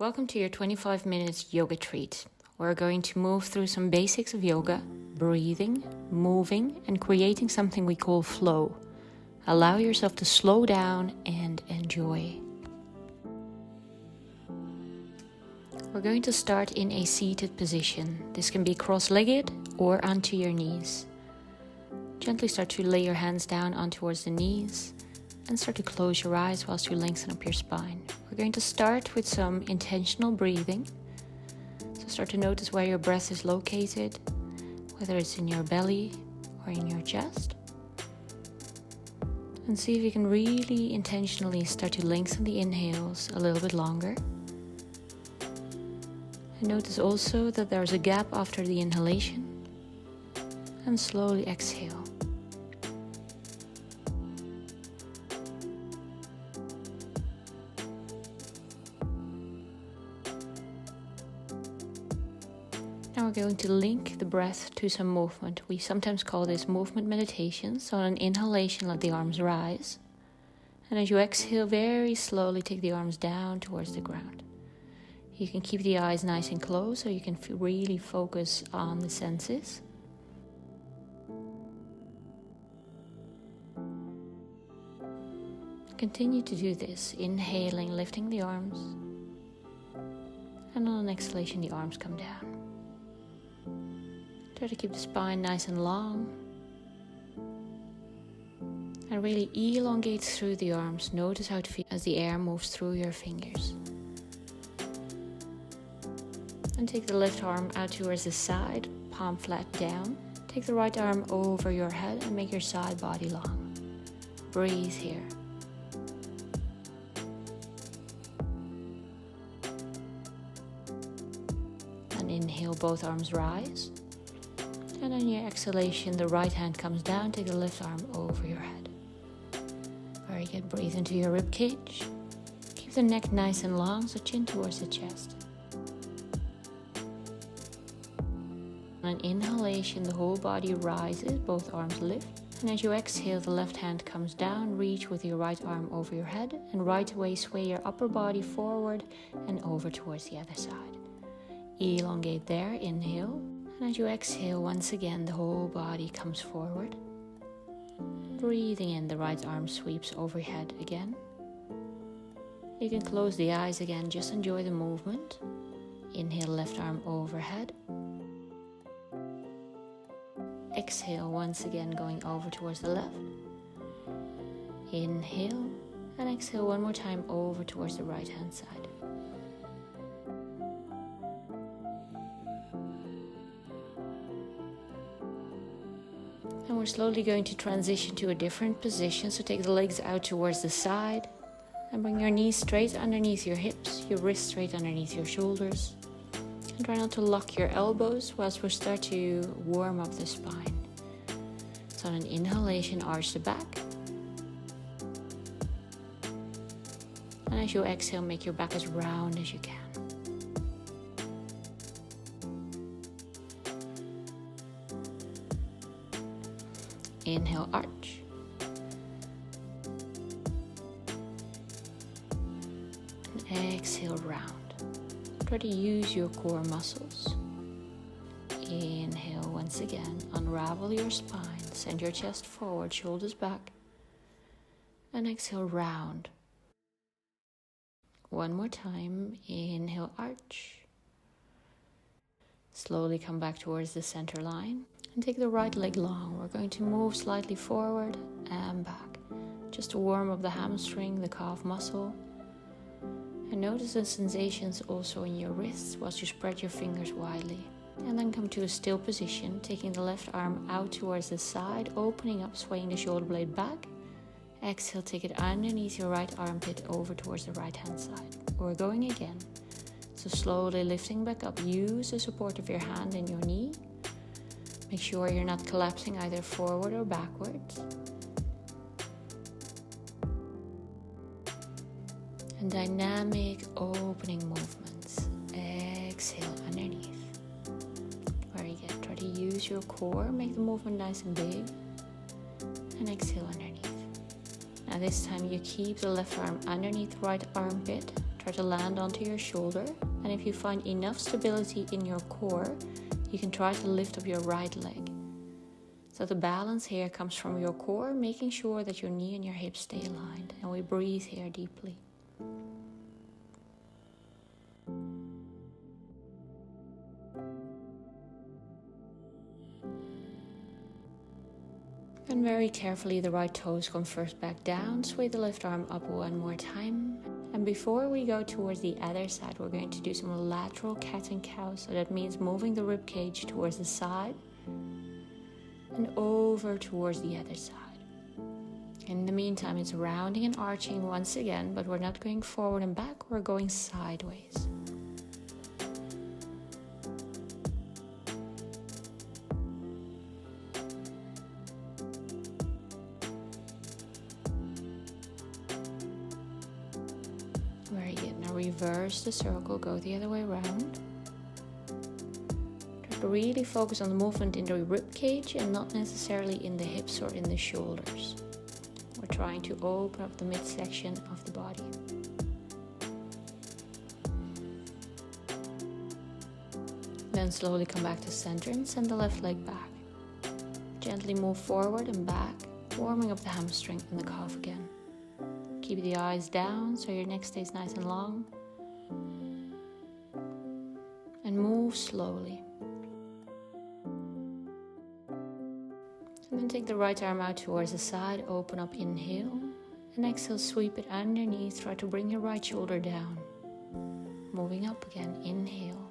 Welcome to your 25 minutes yoga treat. We're going to move through some basics of yoga, breathing, moving, and creating something we call flow. Allow yourself to slow down and enjoy. We're going to start in a seated position. This can be cross-legged or onto your knees. Gently start to lay your hands down on towards the knees and start to close your eyes whilst you lengthen up your spine. We're going to start with some intentional breathing. So start to notice where your breath is located, whether it's in your belly or in your chest. And see if you can really intentionally start to lengthen the inhales a little bit longer. And notice also that there's a gap after the inhalation. And slowly exhale. Now we're going to link the breath to some movement. We sometimes call this movement meditation. So on an inhalation, let the arms rise. And as you exhale, very slowly take the arms down towards the ground. You can keep the eyes nice and closed so you can really focus on the senses. Continue to do this, inhaling, lifting the arms. And on an exhalation, the arms come down. Try to keep the spine nice and long. And really elongate through the arms. Notice how it feels as the air moves through your fingers. And take the left arm out towards the side, palm flat down. Take the right arm over your head and make your side body long. Breathe here. And inhale, both arms rise. And on your exhalation, the right hand comes down, take the left arm over your head. Very good, breathe into your rib cage. Keep the neck nice and long, so chin towards the chest. On an inhalation, the whole body rises, both arms lift. And as you exhale, the left hand comes down, reach with your right arm over your head, and right away sway your upper body forward and over towards the other side. Elongate there, inhale. And as you exhale, once again, the whole body comes forward. Breathing in, the right arm sweeps overhead again. You can close the eyes again, just enjoy the movement. Inhale, left arm overhead. Exhale, once again, going over towards the left. Inhale, and exhale one more time over towards the right hand side. And we're slowly going to transition to a different position. So take the legs out towards the side and bring your knees straight underneath your hips, your wrists straight underneath your shoulders. And try not to lock your elbows whilst we start to warm up the spine. So on an inhalation, arch the back. And as you exhale, make your back as round as you can. Inhale, arch. And exhale, round. Try to use your core muscles. Inhale once again. Unravel your spine. Send your chest forward, shoulders back. And exhale, round. One more time. Inhale, arch. Slowly come back towards the center line. And take the right leg long. We're going to move slightly forward and back. Just to warm up the hamstring, the calf muscle. And notice the sensations also in your wrists whilst you spread your fingers widely. And then come to a still position, taking the left arm out towards the side, opening up, swaying the shoulder blade back. Exhale, take it underneath your right armpit over towards the right hand side. We're going again. So slowly lifting back up, use the support of your hand and your knee. Make sure you're not collapsing either forward or backwards. And dynamic opening movements. Exhale underneath. Very good. Try to use your core. Make the movement nice and big. And exhale underneath. Now this time you keep the left arm underneath right armpit. Try to land onto your shoulder, and if you find enough stability in your core, you can try to lift up your right leg. So the balance here comes from your core, making sure that your knee and your hips stay aligned. And we breathe here deeply. And very carefully the right toes come first back down. Sway the left arm up one more time. And before we go towards the other side, we're going to do some lateral cat and cow. So that means moving the rib cage towards the side and over towards the other side. In the meantime, it's rounding and arching once again, but we're not going forward and back, we're going sideways. Very good. Now reverse the circle, go the other way around. Really focus on the movement in the rib cage and not necessarily in the hips or in the shoulders. We're trying to open up the midsection of the body. Then slowly come back to center and send the left leg back. Gently move forward and back, warming up the hamstring and the calf again. Keep the eyes down so your neck stays nice and long. And move slowly. And then take the right arm out towards the side, open up, inhale. And exhale, sweep it underneath, try to bring your right shoulder down. Moving up again, inhale.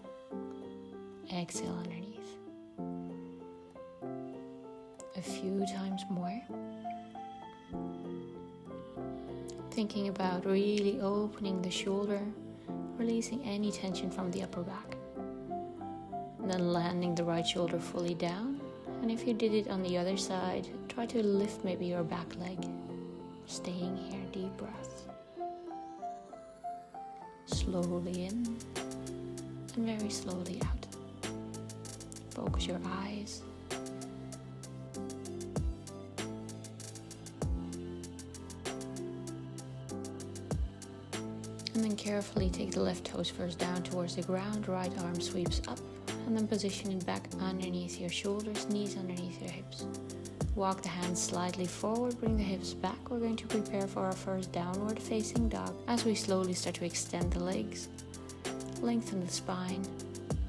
Exhale underneath. A few times more. Thinking about really opening the shoulder, releasing any tension from the upper back. And then landing the right shoulder fully down. And if you did it on the other side, try to lift maybe your back leg. Staying here, deep breath. Slowly in and very slowly out. Focus your eyes. And then carefully take the left toes first down towards the ground, right arm sweeps up. And then position it back underneath your shoulders, knees underneath your hips. Walk the hands slightly forward, bring the hips back. We're going to prepare for our first downward facing dog as we slowly start to extend the legs, lengthen the spine,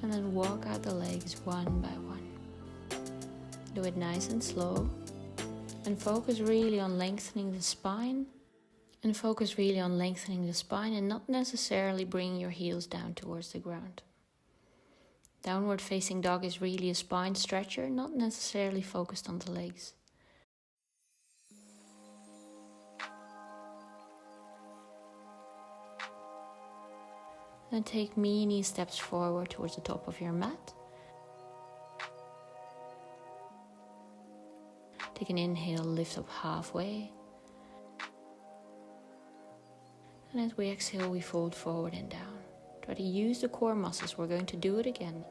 and then walk out the legs one by one. Do it nice and slow, and focus really on lengthening the spine. And not necessarily bringing your heels down towards the ground. Downward facing dog is really a spine stretcher, not necessarily focused on the legs. Then take mini steps forward towards the top of your mat. Take an inhale, lift up halfway. And as we exhale, we fold forward and down. Try to use the core muscles. We're going to do it again.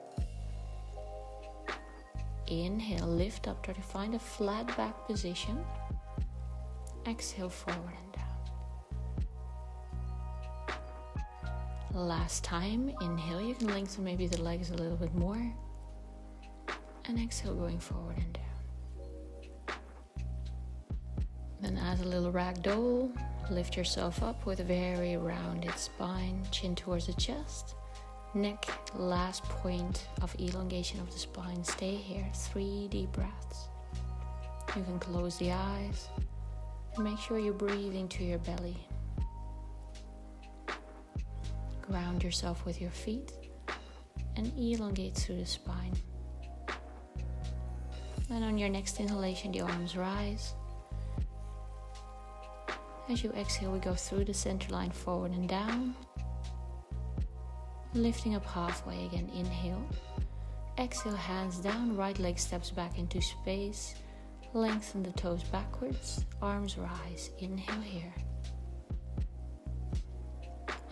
Inhale, lift up, try to find a flat back position. Exhale, forward and down. Last time, inhale, you can lengthen maybe the legs a little bit more. And exhale, going forward and down. Then as a little ragdoll, lift yourself up with a very rounded spine, chin towards the chest, neck, last point of elongation of the spine. Stay here, 3 deep breaths. You can close the eyes and make sure you're breathing to your belly. Ground yourself with your feet and elongate through the spine. Then on your next inhalation, the arms rise. As you exhale, we go through the center line forward and down. Lifting up halfway again, inhale. Exhale, hands down, right leg steps back into space. Lengthen the toes backwards, arms rise, inhale here.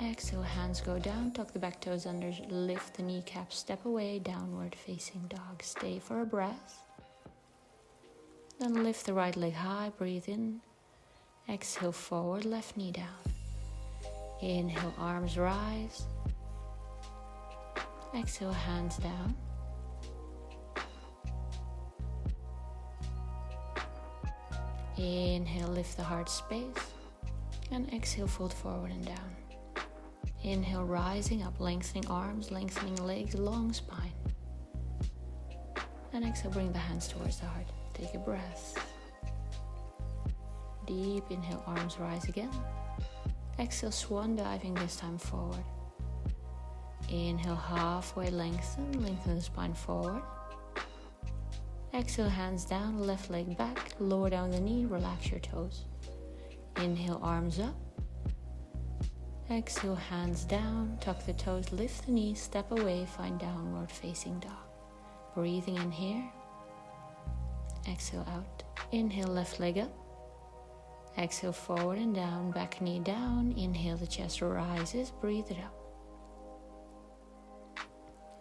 Exhale, hands go down, tuck the back toes under, lift the kneecaps, step away, downward facing dog. Stay for a breath. Then lift the right leg high, breathe in. Exhale, forward, left knee down. Inhale, arms rise. Exhale, hands down. Inhale, lift the heart space. And exhale, fold forward and down. Inhale, rising up, lengthening arms, lengthening legs, long spine. And exhale, bring the hands towards the heart. Take a breath. Deep inhale, arms rise again. Exhale, swan diving, this time forward. Inhale, halfway lengthen the spine forward. Exhale, hands down, left leg back, lower down the knee, relax your toes. Inhale, arms up. Exhale, hands down, tuck the toes, lift the knees, step away, find downward facing dog. Breathing in here. Exhale out. Inhale, left leg up. Exhale, forward and down, back knee down. Inhale, the chest rises, breathe it out.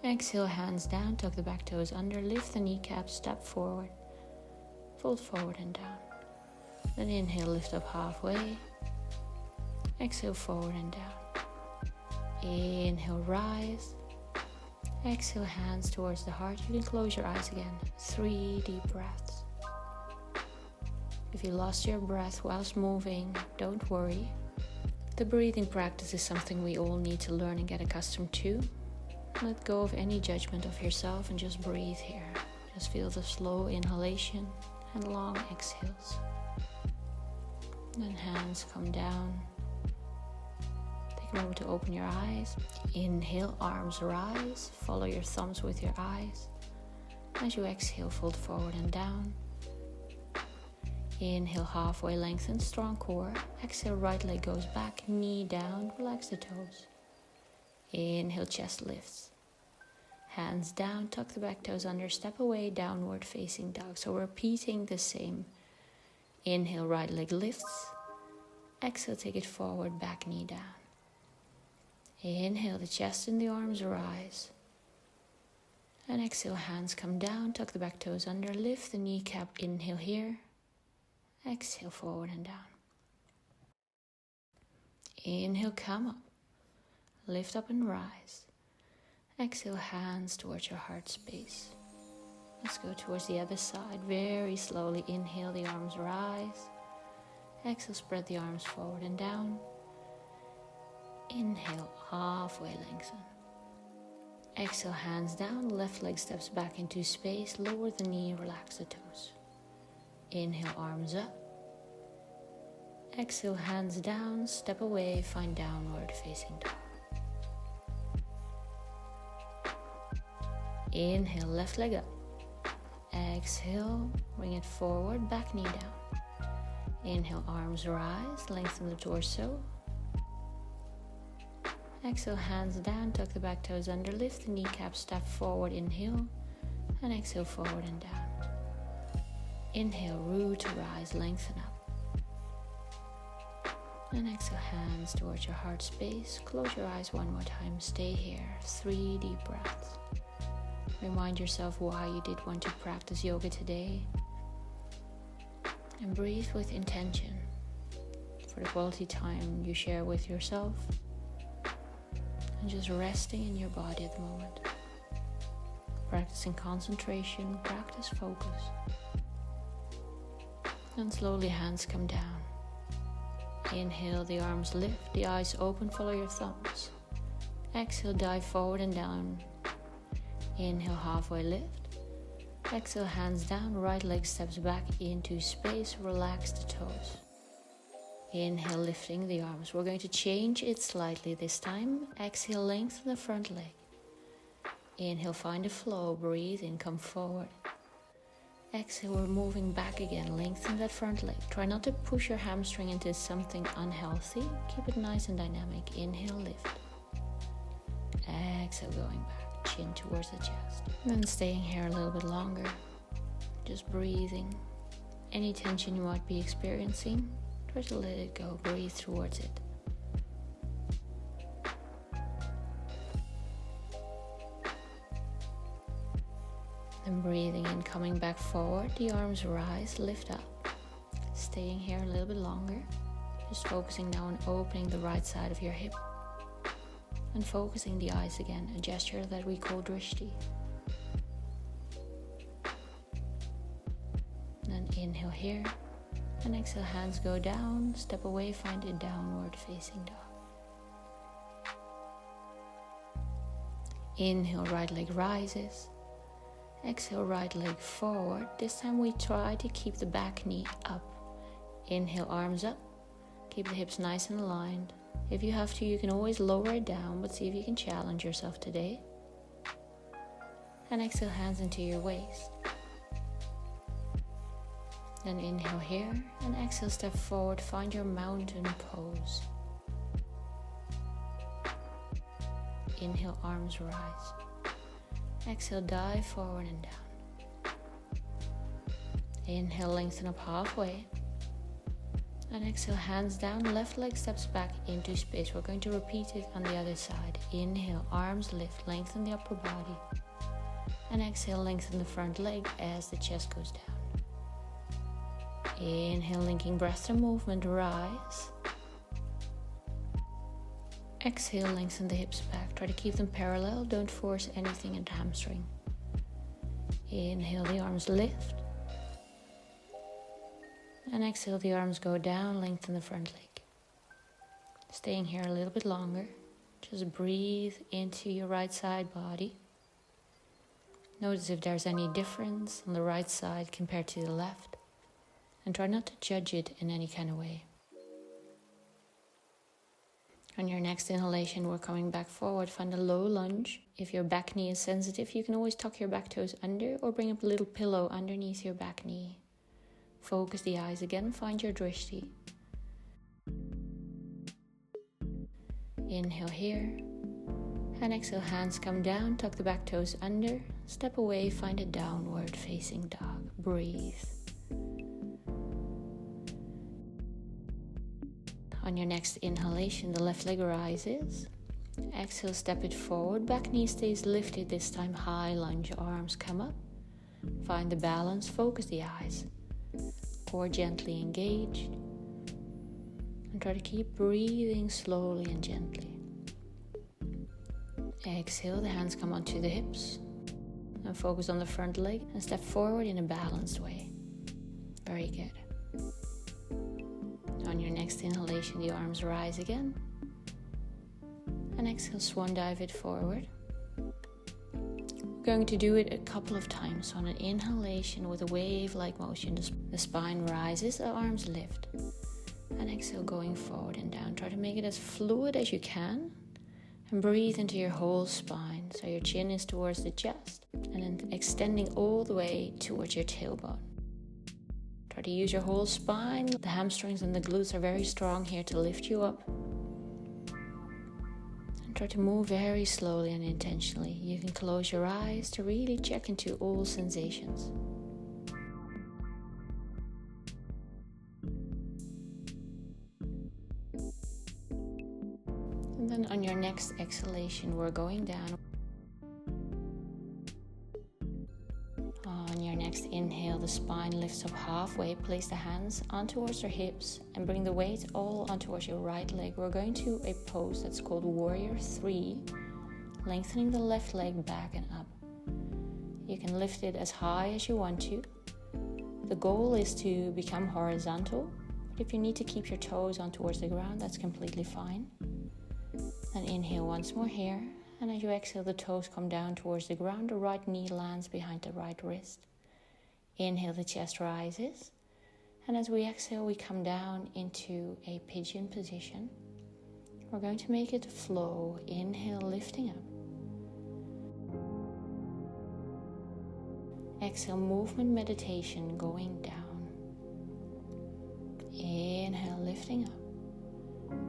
Exhale, hands down, tuck the back toes under, lift the kneecaps, step forward, fold forward and down. Then inhale, lift up halfway. Exhale, forward and down. Inhale, rise. Exhale, hands towards the heart. You can close your eyes again. 3 deep breaths. If you lost your breath whilst moving, don't worry. The breathing practice is something we all need to learn and get accustomed to. Let go of any judgment of yourself and just breathe here. Just feel the slow inhalation and long exhales. Then hands come down. Take a moment to open your eyes. Inhale, arms rise. Follow your thumbs with your eyes. As you exhale, fold forward and down. Inhale, halfway lengthen, strong core. Exhale, right leg goes back, knee down, relax the toes. Inhale, chest lifts. Hands down, tuck the back toes under, step away, downward facing dog. So repeating the same. Inhale, right leg lifts. Exhale, take it forward, back knee down. Inhale, the chest and the arms rise. And exhale, hands come down, tuck the back toes under, lift the kneecap, inhale here. Exhale, forward and down. Inhale, come up. Lift up and rise. Exhale, hands towards your heart space. Let's go towards the other side. Very slowly inhale, the arms rise. Exhale, spread the arms forward and down. Inhale, halfway lengthen. Exhale, hands down, left leg steps back into space. Lower the knee, relax the toes. Inhale, arms up. Exhale, hands down, step away, find downward facing dog. Inhale, left leg up. Exhale, bring it forward, back knee down. Inhale, arms rise, lengthen the torso. Exhale, hands down, tuck the back toes under, lift the kneecap, step forward, inhale, and exhale, forward and down. Inhale, root to rise, lengthen up. And exhale, hands towards your heart space. Close your eyes one more time, stay here, 3 deep breaths. Remind yourself why you did want to practice yoga today. And breathe with intention for the quality time you share with yourself. And just resting in your body at the moment. Practicing concentration, practice focus. And slowly hands come down. Inhale, the arms lift, the eyes open, follow your thumbs. Exhale, dive forward and down. Inhale, halfway lift. Exhale, hands down, right leg steps back into space, relax the toes. Inhale, lifting the arms. We're going to change it slightly this time. Exhale, lengthen the front leg. Inhale, find a flow, breathe in, come forward. Exhale, we're moving back again, lengthen that front leg. Try not to push your hamstring into something unhealthy. Keep it nice and dynamic. Inhale, lift. Exhale, going back, chin towards the chest. And then staying here a little bit longer. Just breathing. Any tension you might be experiencing, try to let it go, breathe towards it. And breathing in, coming back forward, the arms rise, lift up. Staying here a little bit longer. Just focusing now on opening the right side of your hip. And focusing the eyes again, a gesture that we call drishti. Then inhale here, and exhale, hands go down, step away, find a downward facing dog. Inhale, right leg rises. Exhale, right leg forward. This time we try to keep the back knee up. Inhale, arms up. Keep the hips nice and aligned. If you have to, you can always lower it down, but see if you can challenge yourself today. And exhale, hands into your waist. Then inhale here, and exhale, step forward, find your mountain pose. Inhale, arms rise. Exhale, dive forward and down. Inhale, lengthen up halfway. And exhale, hands down, left leg steps back into space. We're going to repeat it on the other side. Inhale, arms lift, lengthen the upper body. And exhale, lengthen the front leg as the chest goes down. Inhale, linking breath to movement, rise. Exhale, lengthen the hips back. Try to keep them parallel, don't force anything into hamstring. Inhale, the arms lift. And exhale, the arms go down, lengthen the front leg. Staying here a little bit longer. Just breathe into your right side body. Notice if there's any difference on the right side compared to the left. And try not to judge it in any kind of way. On your next inhalation, we're coming back forward. Find a low lunge. If your back knee is sensitive, you can always tuck your back toes under or bring up a little pillow underneath your back knee. Focus the eyes again, find your drishti. Inhale here. And exhale, hands come down, tuck the back toes under. Step away, find a downward facing dog. Breathe. On your next inhalation, the left leg rises. Exhale, step it forward. Back knee stays lifted, this time high lunge. Arms come up. Find the balance, focus the eyes. Core gently engaged. And try to keep breathing slowly and gently. Exhale, the hands come onto the hips. And focus on the front leg and step forward in a balanced way. Very good. On your next inhalation, the arms rise again. And exhale, swan dive it forward. We're going to do it a couple of times. On an inhalation with a wave-like motion, the spine rises, the arms lift. And exhale, going forward and down. Try to make it as fluid as you can. And breathe into your whole spine. So your chin is towards the chest. And then extending all the way towards your tailbone. Try to use your whole spine. The hamstrings and the glutes are very strong here to lift you up. And try to move very slowly and intentionally. You can close your eyes to really check into all sensations. And then on your next exhalation, we're going down. On your next inhale, the spine lifts up halfway. Place the hands on towards your hips and bring the weight all on towards your right leg. We're going to a pose that's called Warrior 3, lengthening the left leg back and up. You can lift it as high as you want to. The goal is to become horizontal, but if you need to keep your toes on towards the ground, that's completely fine. Then inhale once more here. And as you exhale, the toes come down towards the ground. The right knee lands behind the right wrist. Inhale, the chest rises. And as we exhale, we come down into a pigeon position. We're going to make it flow. Inhale, lifting up. Exhale, movement meditation going down. Inhale, lifting up.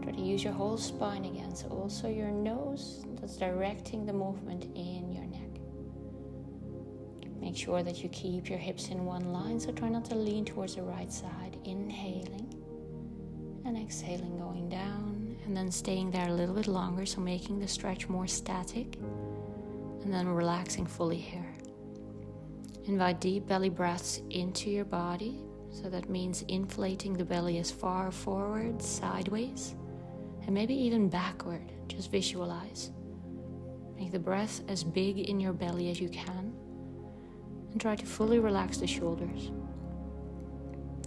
Try to use your whole spine again, so also your nose that's directing the movement in your neck. Make sure that you keep your hips in one line, so try not to lean towards the right side. Inhaling and exhaling, going down, and then staying there a little bit longer, so making the stretch more static, and then relaxing fully here. Invite deep belly breaths into your body. So that means inflating the belly as far forward, sideways, and maybe even backward. Just visualize. Make the breath as big in your belly as you can, and try to fully relax the shoulders.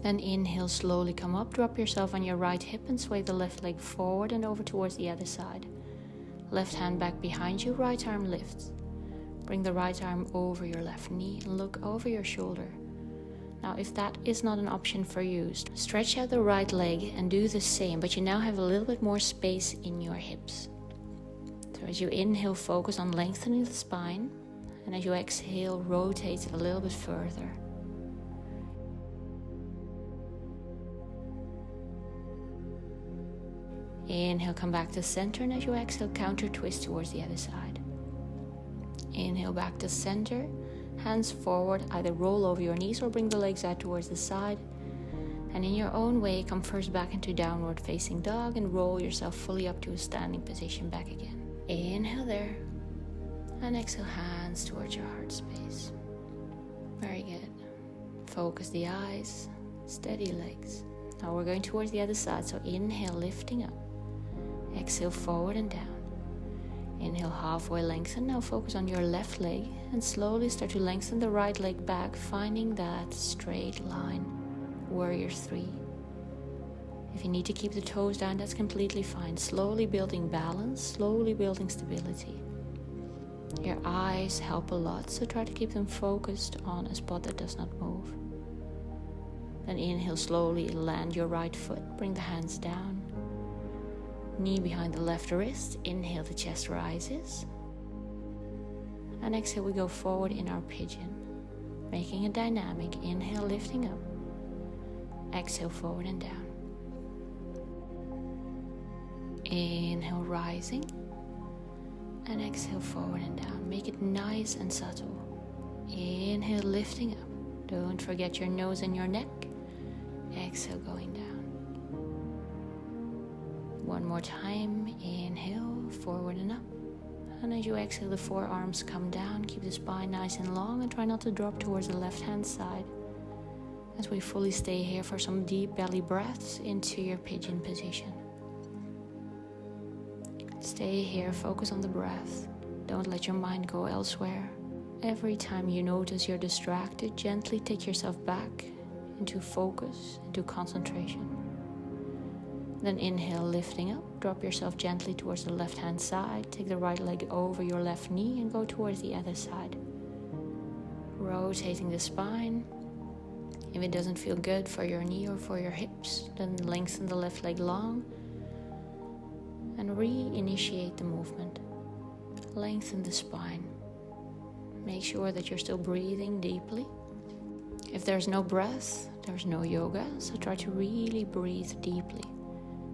Then inhale, slowly come up, drop yourself on your right hip and sway the left leg forward and over towards the other side. Left hand back behind you, right arm lifts. Bring the right arm over your left knee and look over your shoulder. Now, if that is not an option for you, stretch out the right leg and do the same, but you now have a little bit more space in your hips. So as you inhale, focus on lengthening the spine, and as you exhale, rotate a little bit further. Inhale, come back to center, and as you exhale, counter twist towards the other side. Inhale, back to center, hands forward, either roll over your knees or bring the legs out towards the side. And in your own way, come first back into downward facing dog and roll yourself fully up to a standing position back again. Inhale there, and exhale, hands towards your heart space. Very good. Focus the eyes, steady legs. Now we're going towards the other side, so inhale, lifting up. Exhale, forward and down. Inhale, halfway lengthen. Now focus on your left leg and slowly start to lengthen the right leg back, finding that straight line. Warrior 3. If you need to keep the toes down, that's completely fine. Slowly building balance, slowly building stability. Your eyes help a lot, so try to keep them focused on a spot that does not move. Then inhale, slowly land your right foot. Bring the hands down. Knee behind the left wrist. Inhale, the chest rises. And exhale, we go forward in our pigeon, making a dynamic. Inhale, lifting up. Exhale, forward and down. Inhale, rising. And exhale, forward and down. Make it nice and subtle. Inhale, lifting up. Don't forget your nose and your neck. Exhale, going down. One more time. Inhale, forward and up. And as you exhale, the forearms come down. Keep the spine nice and long and try not to drop towards the left-hand side. As we fully stay here for some deep belly breaths into your pigeon position. Stay here, focus on the breath. Don't let your mind go elsewhere. Every time you notice you're distracted, gently take yourself back into focus, into concentration. Then inhale, lifting up. Drop yourself gently towards the left-hand side. Take the right leg over your left knee and go towards the other side. Rotating the spine. If it doesn't feel good for your knee or for your hips, then lengthen the left leg long and reinitiate the movement. Lengthen the spine. Make sure that you're still breathing deeply. If there's no breath, there's no yoga, so try to really breathe deeply.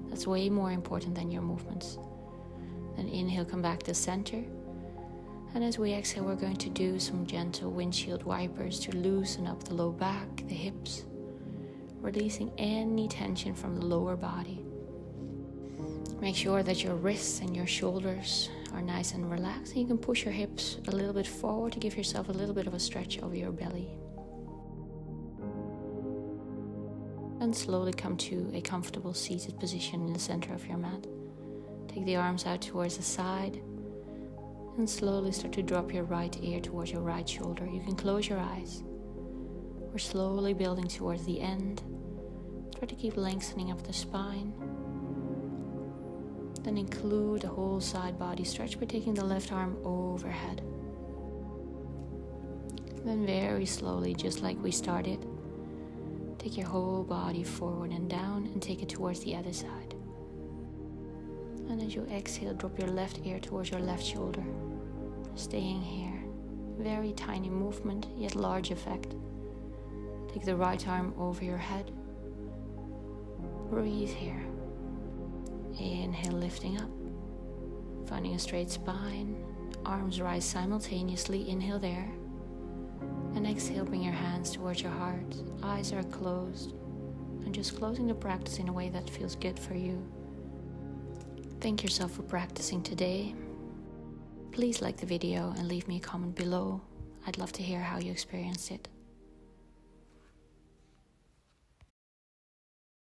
That's way more important than your movements. Then inhale, come back to center. And as we exhale, we're going to do some gentle windshield wipers to loosen up the low back, the hips, releasing any tension from the lower body. Make sure that your wrists and your shoulders are nice and relaxed, and you can push your hips a little bit forward to give yourself a little bit of a stretch over your belly. And slowly come to a comfortable seated position in the center of your mat. Take the arms out towards the side and slowly start to drop your right ear towards your right shoulder. You can close your eyes. We're slowly building towards the end. Try to keep lengthening up the spine. Then include a whole side body stretch by taking the left arm overhead. Then very slowly, just like we started, take your whole body forward and down and take it towards the other side. And as you exhale, drop your left ear towards your left shoulder. Staying here. Very tiny movement, yet large effect. Take the right arm over your head. Breathe here. Inhale, lifting up. Finding a straight spine. Arms rise simultaneously. Inhale there. And exhale, bring your hands towards your heart. Eyes are closed. And just closing the practice in a way that feels good for you. Thank yourself for practicing today. Please like the video and leave me a comment below. I'd love to hear how you experienced it.